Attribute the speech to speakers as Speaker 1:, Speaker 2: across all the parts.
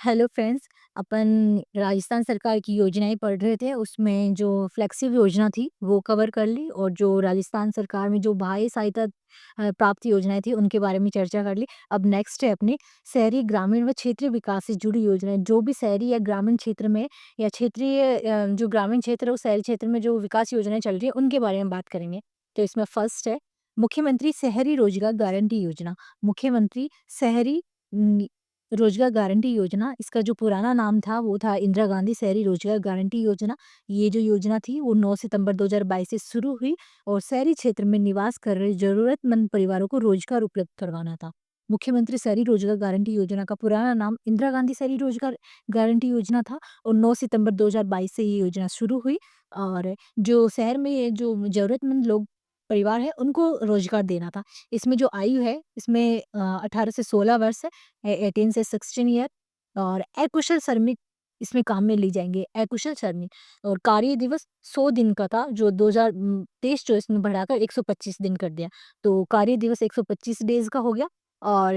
Speaker 1: Hello friends. अपन राजस्थान सरकार की योजनाएं पढ़ रहे थे, उसमें जो फ्लेक्सिब योजना थी वो कवर कर ली, और जो राजस्थान सरकार में जो बाह्य सहायता प्राप्त योजनाएं थी उनके बारे में चर्चा कर ली। अब नेक्स्ट है अपनी शहरी ग्रामीण व क्षेत्रीय विकास से जुड़ी योजनाएं। जो भी शहरी या ग्रामीण क्षेत्र में या क्षेत्रीय जो ग्रामीण क्षेत्र है उस शहरी क्षेत्र में जो विकास योजनाएं चल रही है उनके बारे में बात करेंगे। तो इसमें फर्स्ट है मुख्यमंत्री शहरी रोजगार गारंटी योजना। मुख्यमंत्री शहरी रोजगार गारंटी योजना, इसका जो पुराना नाम था वो था इंदिरा गांधी शहरी रोजगार गारंटी योजना। ये जो योजना थी वो 9 सितंबर 2022 से शुरू हुई और शहरी क्षेत्र में निवास कर रहे जरूरतमंद परिवारों को रोजगार उपलब्ध करवाना था। मुख्यमंत्री शहरी रोजगार गारंटी योजना का पुराना नाम इंदिरा गांधी शहरी रोजगार गारंटी योजना था और 9 सितंबर 2022 से ये योजना शुरू हुई। और जो शहर में जो जरूरतमंद लोग परिवार है उनको रोजगार देना था। इसमें जो आयु है इसमें 18 से 16 वर्ष है, 18 से 16 ईयर। और अकुशल श्रमिक इसमें काम में ली जाएंगे, अकुशल श्रमिक। और कार्य दिवस 100 दिन का था, जो 2023-24 में बढ़ाकर 125 दिन कर दिया। तो कार्य दिवस 125 डेज का हो गया। और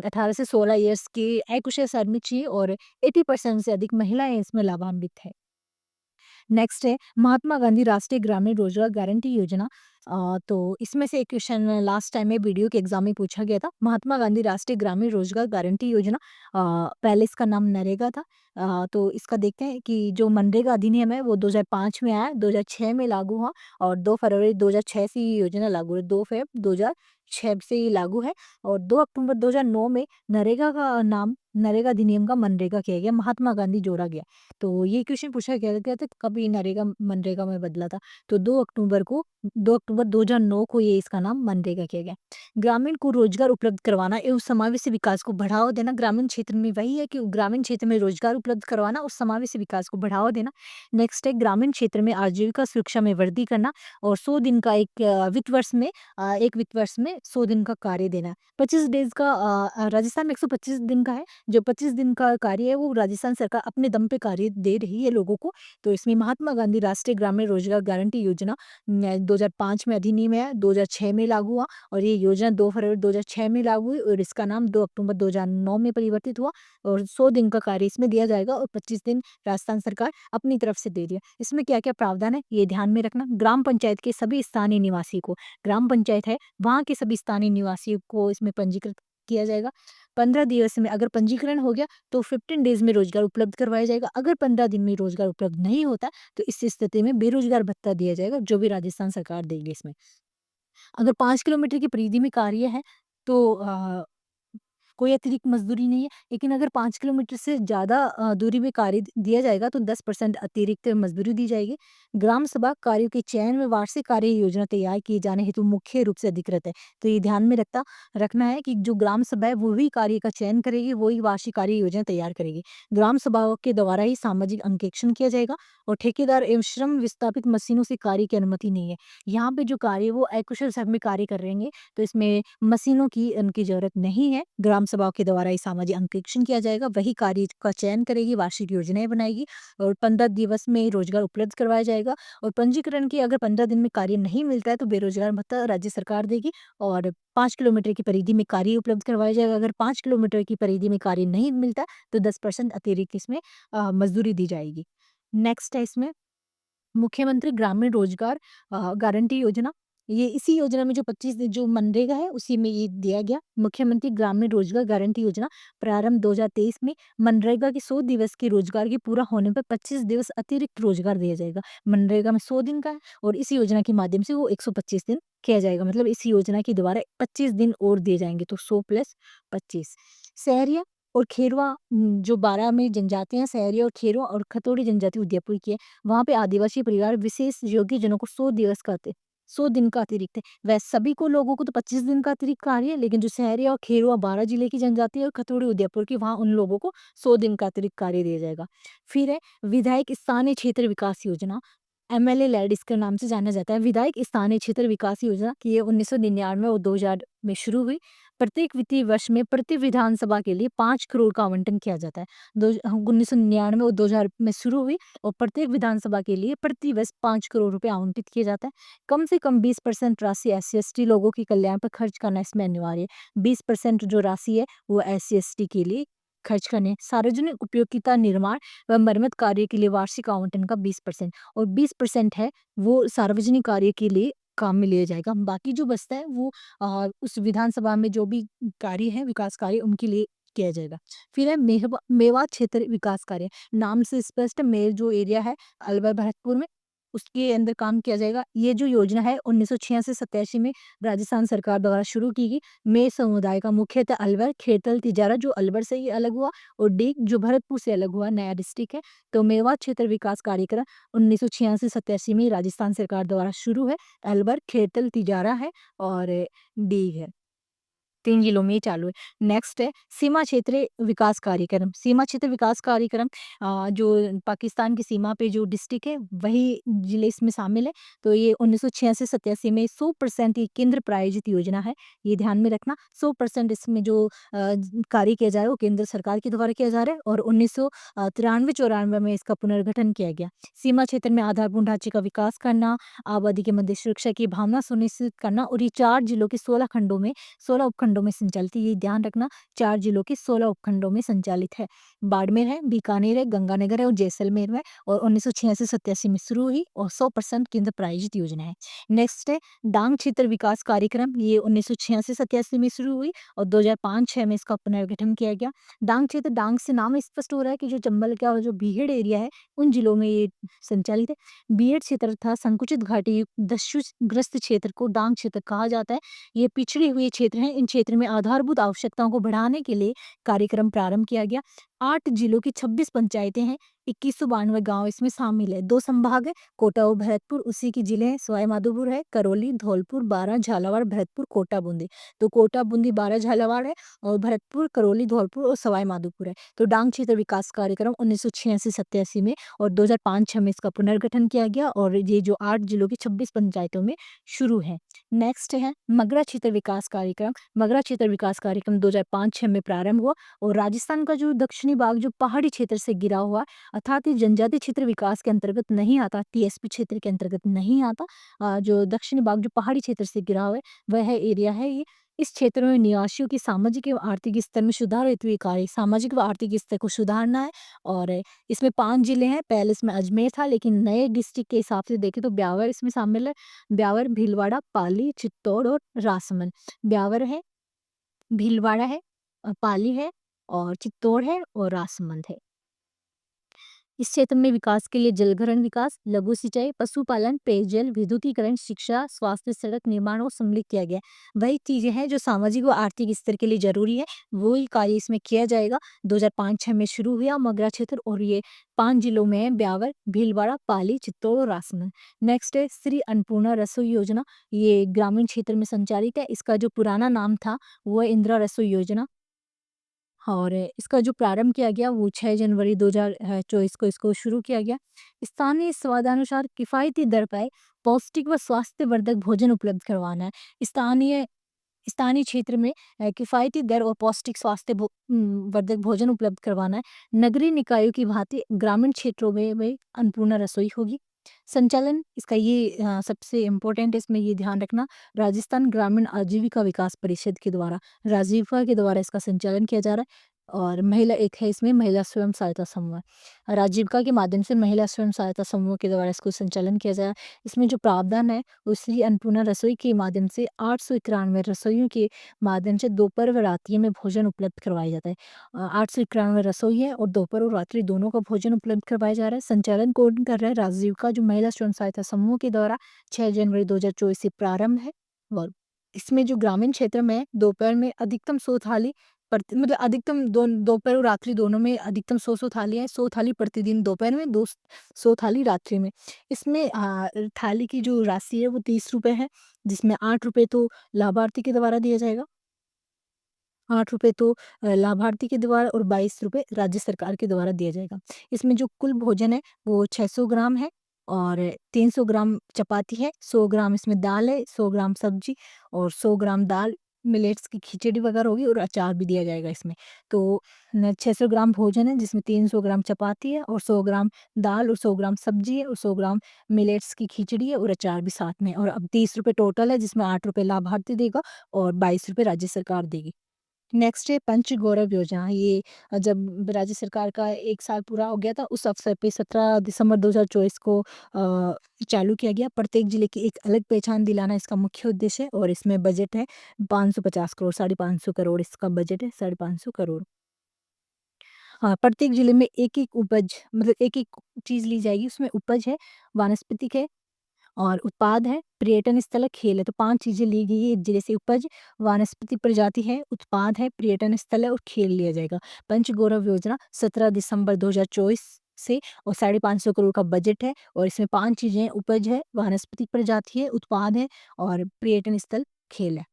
Speaker 1: 18 से 16 ईयर्स के अकुशल श्रमिक चाहिए और 80% से अधिक महिलाएं इसमें लाभान्वित है। नेक्स्ट है महात्मा गांधी राष्ट्रीय ग्रामीण रोजगार गारंटी योजना। तो इसमें से एक क्वेश्चन लास्ट टाइम में वीडियो के एग्जाम में पूछा गया था। महात्मा गांधी राष्ट्रीय ग्रामीण रोजगार गारंटी योजना, पहले इसका नाम नरेगा था। तो इसका देखते हैं कि जो मनरेगा अधिनियम है वो 2005 में आया, 2006 में लागू हुआ और 2 फरवरी 2006 से ये योजना लागू है। 2 फेब 2006 से ये लागू है और 2 अक्टूबर 2009 में नरेगा का नाम, नरेगा अधिनियम का मनरेगा किया गया, महात्मा गांधी जोड़ा गया। तो ये क्वेश्चन पूछा गया था कब ये नरेगा मनरेगा में बदला था। तो 2 अक्टूबर 2009 को ये इसका नाम मनरेगा किया गया। ग्रामीण को रोजगार उपलब्ध करवाना एवं समावेशी विकास को बढ़ावा देना। ग्रामीण क्षेत्र में वही है कि ग्रामीण क्षेत्र में रोजगार उपलब्ध करवाना और समावेशी विकास को बढ़ावा देना। नेक्स्ट है ग्रामीण क्षेत्र में आजीविका सुरक्षा में वृद्धि करना और 100 दिन का एक वित्त वर्ष में 100 दिन का कार्य देना। 25 डेज का राजस्थान में 125 दिन का है। जो 25 दिन का कार्य है वो राजस्थान सरकार अपने दम पे कार्य दे रही है लोगों को। तो इसमें महात्मा गांधी राष्ट्रीय ग्रामीण रोजगार गारंटी योजना 2005 में अधिनियम है, 2006 में लागू हुआ और ये योजना 2 फरवरी 2006 में लागू हुई और इसका नाम 2 अक्टूबर 2009 में परिवर्तित हुआ। और 100 दिन का कार्य इसमें दिया जाएगा और 25 दिन राजस्थान सरकार अपनी तरफ से दे रही है। इसमें क्या-क्या प्रावधान है ये ध्यान में रखना। ग्राम पंचायत के सभी स्थानीय निवासी को, ग्राम पंचायत है वहाँ के सभी स्थानीय निवासियों को इसमें पंजीकृत किया जाएगा। 15 दिवस में अगर पंजीकरण हो गया तो 15 डेज में रोजगार उपलब्ध करवाया जाएगा। अगर 15 दिन में रोजगार उपलब्ध नहीं होता तो इस स्थिति में बेरोजगार भत्ता दिया जाएगा, जो भी राजस्थान सरकार देगी इसमें। अगर 5 किलोमीटर की परिधि में कार्य है तो कोई अतिरिक्त मज़दूरी नहीं है, लेकिन अगर 5 किलोमीटर से ज़्यादा दूरी में कार्य दिया जाएगा तो 10% अतिरिक्त मज़दूरी दी जाएगी। ग्राम सभा कार्यों के चयन में वार्षिक कार्य योजना तैयार किए जाने हेतु मुख्य रूप से अधिकृत है। तो ये ध्यान में रखना है कि जो ग्राम सभा है वो ही कार्य का चयन करेगी, वो ही वार्षिक कार्य योजना तैयार करेगी। ग्राम सभाओं के द्वारा ही सामाजिक अंकेक्षण किया जाएगा और ठेकेदार एवं श्रम विस्थापित मशीनों से कार्य की अनुमति नहीं है। यहाँ पे जो कार्य है वो अकुशल श्रम में कार्य कर रहेंगे, तो इसमें मशीनों की उनकी ज़रूरत नहीं है। ग्राम सभाओं के द्वारा ही सामाजिक अंकेक्षण किया जाएगा, वही कार्य का चयन करेगी, वार्षिक योजनाएँ बनाएगी और 15 दिवस में रोजगार उपलब्ध करवाया जाएगा। और पंजीकरण की अगर 15 दिन में कार्य नहीं मिलता है तो बेरोजगार भत्ता राज्य सरकार देगी और 5 किलोमीटर की परिधि में कार्य उपलब्ध करवाया जाएगा। अगर 5 किलोमीटर की परिधि में कार्य नहीं मिलता तो 10% अतिरिक्त इसमें मज़दूरी दी जाएगी। नेक्स्ट है इसमें मुख्यमंत्री ग्रामीण रोजगार गारंटी योजना। ये इसी योजना में जो 25 दिन जो मनरेगा है उसी में ये दिया गया। मुख्यमंत्री ग्रामीण रोजगार गारंटी योजना प्रारंभ 2023 में मनरेगा के 100 दिवस के रोजगार के पूरा होने पर 25 दिवस अतिरिक्त रोजगार दिया जाएगा। मनरेगा में 100 दिन का है और इस योजना के माध्यम से वो 125 दिन किया जाएगा, मतलब इस योजना के द्वारा 25 दिन और दिए जाएंगे, तो 100 प्लस 25। शहरिया और खेरवा, जो 12 में जनजातियां सहरिया और खेरवा और खतौड़ी जनजाति उदयपुर की है, वहाँ पे आदिवासी परिवार विशेष योग्य जनों को 100 दिन का अतिरिक्त है। वैसे सभी को लोगों को तो 25 दिन का अतिरिक्त कार्य है, लेकिन जो सहरिया और खेरवा 12 जिले की जनजाति है और खतौड़ी उदयपुर की, वहाँ उन लोगों को 100 दिन का अतिरिक्त कार्य दिया जाएगा। फिर है विधायक स्थानीय क्षेत्र विकास योजना, एमएलए लैड इसके नाम से जाना जाता है। विधायक स्थानीय क्षेत्र विकास योजना की ये 1999 और 2000 में शुरू हुई। प्रत्येक वित्तीय वर्ष में प्रति विधानसभा के लिए 5 करोड़ का आवंटन किया जाता है। 1999 और 2000 में शुरू हुई और प्रत्येक विधानसभा के लिए प्रति वर्ष 5 करोड़ रुपए आवंटित किए जाता है। कम से कम 20% राशि एससी/एसटी लोगों के कल्याण पर खर्च करना इसमें अनिवार्य है। 20% जो राशि है वो एससी/एसटी के लिए खर्च करने हैं। सार्वजनिक उपयोगिता निर्माण व मरम्मत कार्य के लिए वार्षिक आवंटन का 20% और 20% है वो सार्वजनिक कार्य के लिए काम में लिया जाएगा। बाकी जो बचता है वो उस विधानसभा में जो भी कार्य है, विकास कार्य उनके लिए किया जाएगा। फिर है मेवात क्षेत्र विकास कार्य। नाम से स्पष्ट मेर जो एरिया है अलवर भरतपुर में, उसके अंदर काम किया जाएगा। ये जो योजना है 1986-87 में राजस्थान सरकार द्वारा शुरू की गई। मेर समुदाय का मुख्यतः अलवर, खेतल, तिजारा जो अलवर से ही अलग हुआ और डीग जो भरतपुर से अलग हुआ, नया डिस्ट्रिक्ट है। तो मेवात क्षेत्र विकास कार्यक्रम 1986-87 में राजस्थान सरकार द्वारा शुरू है। अलवर, खेतल, तिजारा है और डीग है। 3 जिलों में ये चालू है। नेक्स्ट है सीमा क्षेत्र विकास कार्यक्रम। सीमा क्षेत्र विकास कार्यक्रम जो पाकिस्तान की सीमा पे जो डिस्ट्रिक्ट है वही जिले इसमें शामिल है। तो ये 1986-87 में 100% ये केंद्र प्रायोजित योजना है। ये ध्यान में रखना 100% इसमें जो कार्य किया जा रहा है वो केंद्र सरकार के द्वारा किया जा रहा है और 1993-94 में इसका पुनर्गठन किया गया। सीमा क्षेत्र में आधारभूत ढांचे का विकास करना, आबादी के मध्य सुरक्षा की भावना सुनिश्चित करना और ये 4 जिलों के 16 खंडों में 16 उपखंडों में संचालित है। ये ध्यान रखना 4 जिलों के 16 उपखंडों में संचालित है। बाड़मेर है, बीकानेर है, गंगानगर है और जैसलमेर में और 1986-87 में शुरू हुई और 100% केंद्र प्रायोजित योजना है। नेक्स्ट है डांग क्षेत्र विकास कार्यक्रम। ये 1986-87 में शुरू हुई और 2005-6 में इसका पुनर्गठन किया गया। डांग क्षेत्र, डांग से नाम स्पष्ट हो रहा है कि जो चंबल का और जो बीहड़ एरिया है उन जिलों में ये संचालित है। बीहड़ क्षेत्र तथा संकुचित घाटी दस्युग्रस्त क्षेत्र को डांग क्षेत्र कहा जाता है। ये पिछड़े हुए क्षेत्र हैं। इन क्षेत्र में आधारभूत आवश्यकताओं को बढ़ाने के लिए कार्यक्रम प्रारंभ किया गया। 8 जिलों की 26 पंचायतें हैं, 2192 गांव इसमें शामिल है। 2 संभाग है, कोटा और भरतपुर उसी के जिले हैं। सवाई माधोपुर है, करौली, धौलपुर, बारां, झालावाड़, भरतपुर, कोटा, बूंदी। तो कोटा, बूंदी, बारां, झालावाड़ है और भरतपुर, करौली, धौलपुर और सवाई माधोपुर है। तो डांग क्षेत्र विकास कार्यक्रम 1986-87 में और 2005-6 में इसका पुनर्गठन किया गया और ये जो 8 जिलों की 26 पंचायतों में शुरू है। नेक्स्ट है मगरा क्षेत्र विकास कार्यक्रम। मगरा क्षेत्र विकास कार्यक्रम 2005-6 में प्रारंभ हुआ और राजस्थान का जो दक्षिणी भाग जो पहाड़ी क्षेत्र से घिरा हुआ अर्थात ये जनजातीय क्षेत्र विकास के अंतर्गत नहीं आता, टीएसपी क्षेत्र के अंतर्गत नहीं आता। जो दक्षिणी भाग जो पहाड़ी क्षेत्र से घिरा हुआ है वह एरिया है ये। इस क्षेत्र में निवासियों की सामाजिक एवं आर्थिक स्तर में सुधार हेतु ये कार्य सामाजिक व आर्थिक स्तर को सुधारना है और इसमें 5 जिले हैं। पहले इसमें अजमेर था लेकिन नए डिस्ट्रिक्ट के हिसाब से देखें तो ब्यावर इसमें शामिल है। ब्यावर, भीलवाड़ा, पाली, चित्तौड़ और राजसमंद। ब्यावर है, भीलवाड़ा है, पाली है और चित्तौड़ है और राजसमंद है। इस क्षेत्र में विकास के लिए जलग्रहण विकास, लघु सिंचाई, पशुपालन, पेयजल, विद्युतीकरण, शिक्षा, स्वास्थ्य, सड़क निर्माण को सम्मिलित किया गया। वही चीजें हैं जो सामाजिक व आर्थिक स्तर के लिए जरूरी है, वही कार्य इसमें किया जाएगा। 2005-6 में शुरू हुआ मगरा क्षेत्र और ये 5 जिलों में है, ब्यावर, भीलवाड़ा, पाली, चित्तौड़ और राजसमंद। नेक्स्ट है श्री अन्नपूर्णा रसोई योजना। ये ग्रामीण क्षेत्र में संचालित है। इसका जो पुराना नाम था वो है इंदिरा रसोई योजना और इसका जो प्रारंभ किया गया वो 6 जनवरी 2024 को इसको शुरू किया गया। स्थानीय स्वादानुसार किफ़ायती दर पर पौष्टिक व स्वास्थ्यवर्धक भोजन उपलब्ध करवाना है। स्थानीय स्थानीय क्षेत्र में किफ़ायती दर और पौष्टिक वर्धक भोजन उपलब्ध करवाना है। नगरीय निकायों की भांति ग्रामीण क्षेत्रों में अन्नपूर्णा रसोई होगी। संचालन इसका ये सबसे इम्पोर्टेंट इसमें ये ध्यान रखना राजस्थान ग्रामीण आजीविका विकास परिषद के द्वारा राजीविका के द्वारा इसका संचालन किया जा रहा है और महिला एक है इसमें महिला स्वयं सहायता समूह। राजीविका के माध्यम से महिला स्वयं सहायता समूह के द्वारा इसको संचालन किया जा रहा है। इसमें जो प्रावधान है वो श्री अन्नपूर्णा रसोई के माध्यम से 891 रसोइयों के माध्यम से दोपहर व रात्रि में भोजन उपलब्ध करवाया जाता है। 891 रसोई है और दोपहर और रात्रि दोनों का भोजन उपलब्ध करवाया जा रहा है। संचालन कौन कर रहा है? राजीविका जो महिला स्वयं सहायता समूह के द्वारा 6 जनवरी 2024 से प्रारंभ है और इसमें जो ग्रामीण क्षेत्र में दोपहर में अधिकतम 100 थाली मतलब अधिकतम दोपहर और रात्रि दोनों में अधिकतम 100 थाली है। 100 थाली प्रतिदिन दोपहर में, 100 थाली रात्रि में। इसमें थाली की जो राशि है वो 30 रुपए है, जिसमें 8 रुपए तो लाभार्थी के द्वारा दिया जाएगा। 8 रुपए तो लाभार्थी के द्वारा और 22 रुपए राज्य सरकार के द्वारा दिया जाएगा। इसमें जो कुल भोजन है वो 600 ग्राम है और 300 ग्राम चपाती है, 100 ग्राम इसमें दाल है, 100 ग्राम सब्जी और 100 ग्राम दाल मिलेट्स की खिचड़ी वगैरह होगी और अचार भी दिया जाएगा इसमें। तो 600 ग्राम भोजन है जिसमें 300 ग्राम चपाती है और 100 ग्राम दाल और 100 ग्राम सब्जी है और 100 ग्राम मिलेट्स की खिचड़ी है और अचार भी साथ में और अब 30 रुपए टोटल है जिसमें 8 रुपए लाभार्थी देगा और 22 रुपए राज्य सरकार देगी। नेक्स्ट है पंचगौरव योजना। ये जब राज्य सरकार का 1 साल पूरा हो गया था, उस अवसर पे 17 दिसंबर 2024 को चालू किया गया। प्रत्येक जिले की एक अलग पहचान दिलाना इसका मुख्य उद्देश्य है और इसमें बजट है 550 करोड़, 550 करोड़ इसका बजट है, 550 करोड़। हाँ, प्रत्येक जिले में एक-एक उपज मतलब एक-एक चीज़ ली जाएगी, उसमें उपज है, वानस्पतिक है और उत्पाद है, पर्यटन स्थल है, खेल है, तो 5 चीज़ें ली गई है, जैसे उपज, वानस्पतिक प्रजाति है, उत्पाद है, पर्यटन स्थल है और खेल लिया जाएगा। पंचगौरव योजना 17 दिसंबर 2024 से और 550 करोड़ का बजट है और इसमें 5 चीज़ें हैं, उपज है, वानस्पतिक प्रजाति है, उत्पाद है और पर्यटन स्थल, खेल है।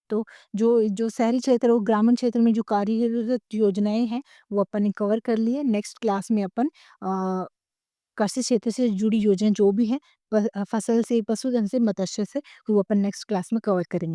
Speaker 1: तो जो शहरी क्षेत्र और ग्रामीण क्षेत्र में जो कार्यरत योजनाएँ हैं, वो अपन ने कवर कर ली है। नेक्स्ट क्लास में अपन कृषि क्षेत्र से जुड़ी योजनाएँ जो भी हैं, फसल से, पशुधन से, मत्स्य से, वो अपन नेक्स्ट क्लास में कवर करेंगे।